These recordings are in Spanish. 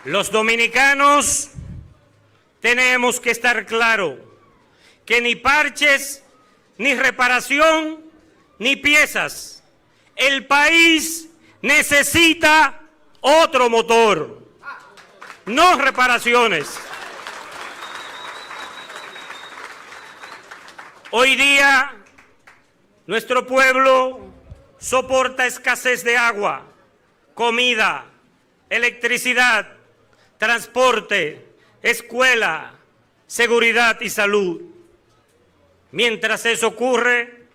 Los dominicanos tenemos que estar claros que ni parches, ni reparación, ni piezas. El país necesita otro motor, no reparaciones. Hoy día, nuestro pueblo soporta escasez de agua, comida, electricidad, transporte, escuela, seguridad y salud. Mientras eso ocurre,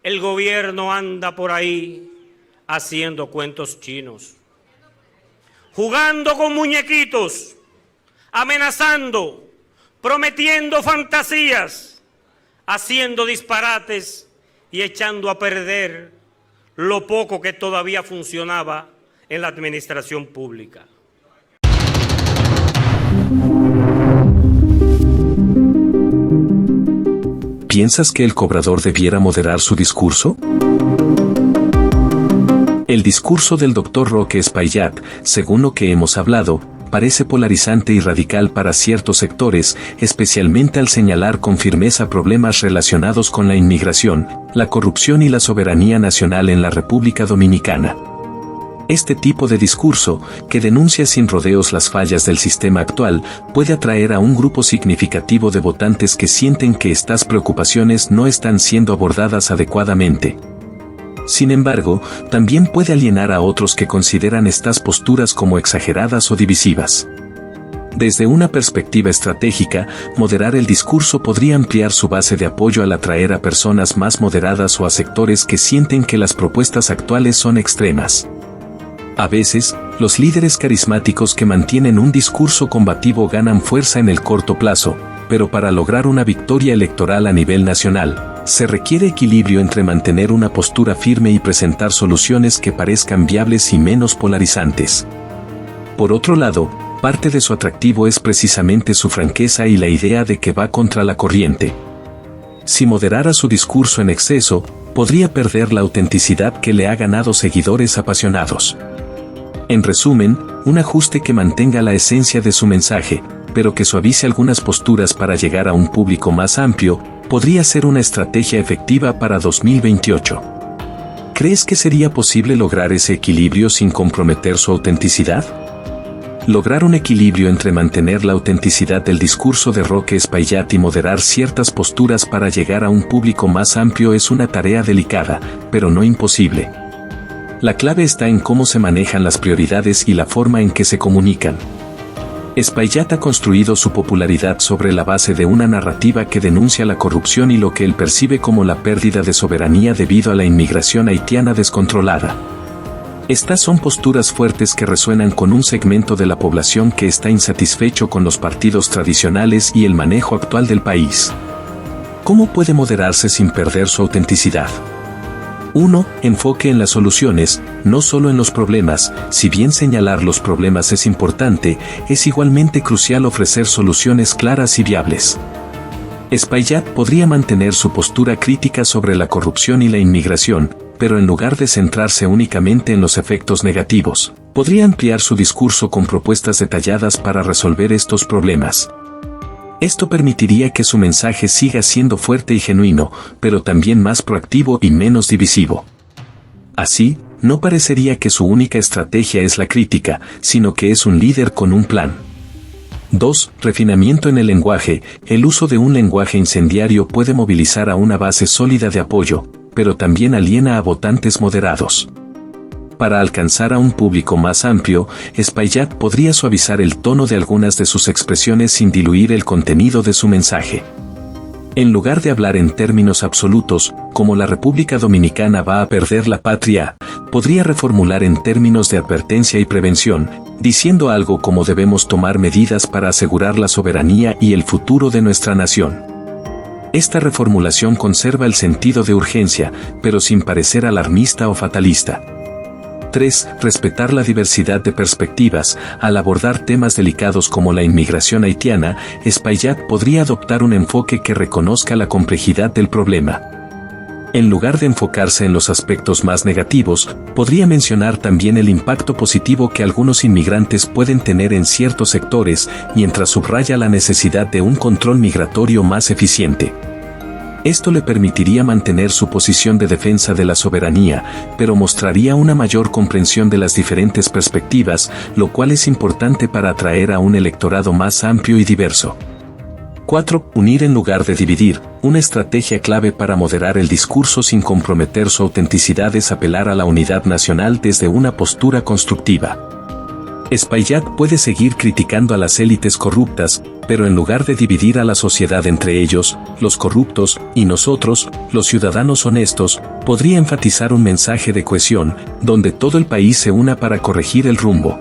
el gobierno anda por ahí haciendo cuentos chinos, jugando con muñequitos, amenazando, prometiendo fantasías, haciendo disparates y echando a perder lo poco que todavía funcionaba en la administración pública. ¿Piensas que el cobrador debiera moderar su discurso? El discurso del Dr. Roque Espaillat, según lo que hemos hablado, parece polarizante y radical para ciertos sectores, especialmente al señalar con firmeza problemas relacionados con la inmigración, la corrupción y la soberanía nacional en la República Dominicana. Este tipo de discurso, que denuncia sin rodeos las fallas del sistema actual, puede atraer a un grupo significativo de votantes que sienten que estas preocupaciones no están siendo abordadas adecuadamente. Sin embargo, también puede alienar a otros que consideran estas posturas como exageradas o divisivas. Desde una perspectiva estratégica, moderar el discurso podría ampliar su base de apoyo al atraer a personas más moderadas o a sectores que sienten que las propuestas actuales son extremas. A veces, los líderes carismáticos que mantienen un discurso combativo ganan fuerza en el corto plazo, pero para lograr una victoria electoral a nivel nacional, se requiere equilibrio entre mantener una postura firme y presentar soluciones que parezcan viables y menos polarizantes. Por otro lado, parte de su atractivo es precisamente su franqueza y la idea de que va contra la corriente. Si moderara su discurso en exceso, podría perder la autenticidad que le ha ganado seguidores apasionados. En resumen, un ajuste que mantenga la esencia de su mensaje, pero que suavice algunas posturas para llegar a un público más amplio, podría ser una estrategia efectiva para 2028. ¿Crees que sería posible lograr ese equilibrio sin comprometer su autenticidad? Lograr un equilibrio entre mantener la autenticidad del discurso de Roque Espaillat y moderar ciertas posturas para llegar a un público más amplio es una tarea delicada, pero no imposible. La clave está en cómo se manejan las prioridades y la forma en que se comunican. Espaillat ha construido su popularidad sobre la base de una narrativa que denuncia la corrupción y lo que él percibe como la pérdida de soberanía debido a la inmigración haitiana descontrolada. Estas son posturas fuertes que resuenan con un segmento de la población que está insatisfecho con los partidos tradicionales y el manejo actual del país. ¿Cómo puede moderarse sin perder su autenticidad? 1. Enfoque en las soluciones, no solo en los problemas. Si bien señalar los problemas es importante, es igualmente crucial ofrecer soluciones claras y viables. Espaillat podría mantener su postura crítica sobre la corrupción y la inmigración, pero en lugar de centrarse únicamente en los efectos negativos, podría ampliar su discurso con propuestas detalladas para resolver estos problemas. Esto permitiría que su mensaje siga siendo fuerte y genuino, pero también más proactivo y menos divisivo. Así, no parecería que su única estrategia es la crítica, sino que es un líder con un plan. 2. Refinamiento en el lenguaje. El uso de un lenguaje incendiario puede movilizar a una base sólida de apoyo, pero también aliena a votantes moderados. Para alcanzar a un público más amplio, Espaillat podría suavizar el tono de algunas de sus expresiones sin diluir el contenido de su mensaje. En lugar de hablar en términos absolutos, como la República Dominicana va a perder la patria, podría reformular en términos de advertencia y prevención, diciendo algo como debemos tomar medidas para asegurar la soberanía y el futuro de nuestra nación. Esta reformulación conserva el sentido de urgencia, pero sin parecer alarmista o fatalista. 3. Respetar la diversidad de perspectivas. Al abordar temas delicados como la inmigración haitiana, Espaillat podría adoptar un enfoque que reconozca la complejidad del problema. En lugar de enfocarse en los aspectos más negativos, podría mencionar también el impacto positivo que algunos inmigrantes pueden tener en ciertos sectores, mientras subraya la necesidad de un control migratorio más eficiente. Esto le permitiría mantener su posición de defensa de la soberanía, pero mostraría una mayor comprensión de las diferentes perspectivas, lo cual es importante para atraer a un electorado más amplio y diverso. 4. Unir en lugar de dividir. Una estrategia clave para moderar el discurso sin comprometer su autenticidad es apelar a la unidad nacional desde una postura constructiva. Espaillat puede seguir criticando a las élites corruptas, pero en lugar de dividir a la sociedad entre ellos, los corruptos, y nosotros, los ciudadanos honestos, podría enfatizar un mensaje de cohesión, donde todo el país se una para corregir el rumbo.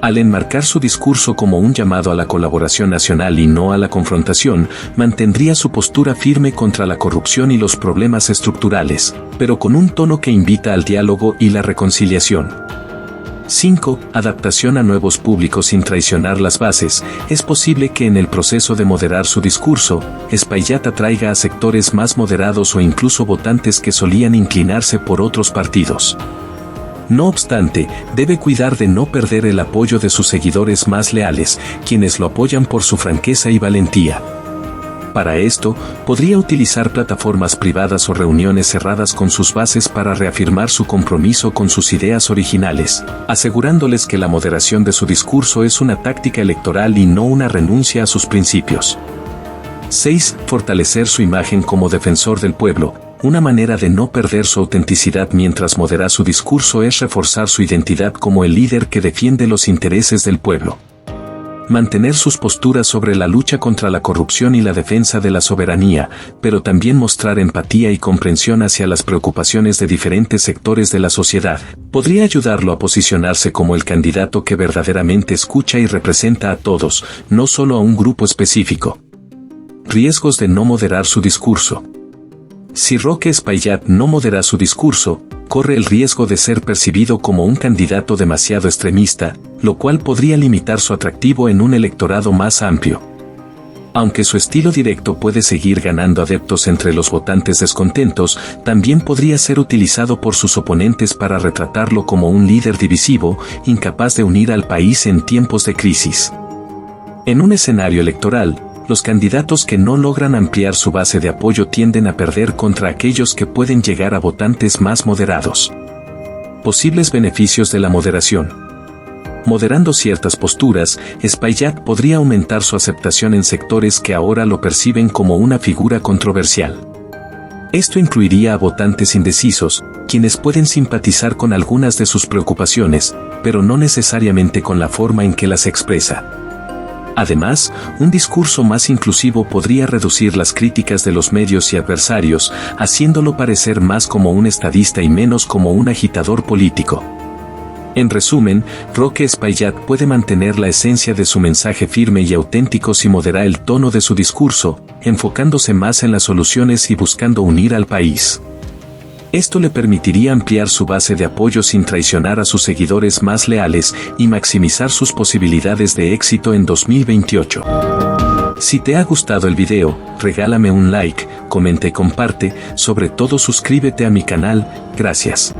Al enmarcar su discurso como un llamado a la colaboración nacional y no a la confrontación, mantendría su postura firme contra la corrupción y los problemas estructurales, pero con un tono que invita al diálogo y la reconciliación. 5. Adaptación a nuevos públicos sin traicionar las bases. Es posible que en el proceso de moderar su discurso, Espaillat atraiga a sectores más moderados o incluso votantes que solían inclinarse por otros partidos. No obstante, debe cuidar de no perder el apoyo de sus seguidores más leales, quienes lo apoyan por su franqueza y valentía. Para esto, podría utilizar plataformas privadas o reuniones cerradas con sus bases para reafirmar su compromiso con sus ideas originales, asegurándoles que la moderación de su discurso es una táctica electoral y no una renuncia a sus principios. 6. Fortalecer su imagen como defensor del pueblo. Una manera de no perder su autenticidad mientras modera su discurso es reforzar su identidad como el líder que defiende los intereses del pueblo. Mantener sus posturas sobre la lucha contra la corrupción y la defensa de la soberanía, pero también mostrar empatía y comprensión hacia las preocupaciones de diferentes sectores de la sociedad, podría ayudarlo a posicionarse como el candidato que verdaderamente escucha y representa a todos, no solo a un grupo específico. Riesgos de no moderar su discurso. Si Roque Espaillat no modera su discurso, corre el riesgo de ser percibido como un candidato demasiado extremista, lo cual podría limitar su atractivo en un electorado más amplio. Aunque su estilo directo puede seguir ganando adeptos entre los votantes descontentos, también podría ser utilizado por sus oponentes para retratarlo como un líder divisivo, incapaz de unir al país en tiempos de crisis. En un escenario electoral, los candidatos que no logran ampliar su base de apoyo tienden a perder contra aquellos que pueden llegar a votantes más moderados. Posibles beneficios de la moderación. Moderando ciertas posturas, Espaillat podría aumentar su aceptación en sectores que ahora lo perciben como una figura controversial. Esto incluiría a votantes indecisos, quienes pueden simpatizar con algunas de sus preocupaciones, pero no necesariamente con la forma en que las expresa. Además, un discurso más inclusivo podría reducir las críticas de los medios y adversarios, haciéndolo parecer más como un estadista y menos como un agitador político. En resumen, Roque Espaillat puede mantener la esencia de su mensaje firme y auténtico si modera el tono de su discurso, enfocándose más en las soluciones y buscando unir al país. Esto le permitiría ampliar su base de apoyo sin traicionar a sus seguidores más leales y maximizar sus posibilidades de éxito en 2028. Si te ha gustado el video, regálame un like, comenta y comparte, sobre todo suscríbete a mi canal, gracias.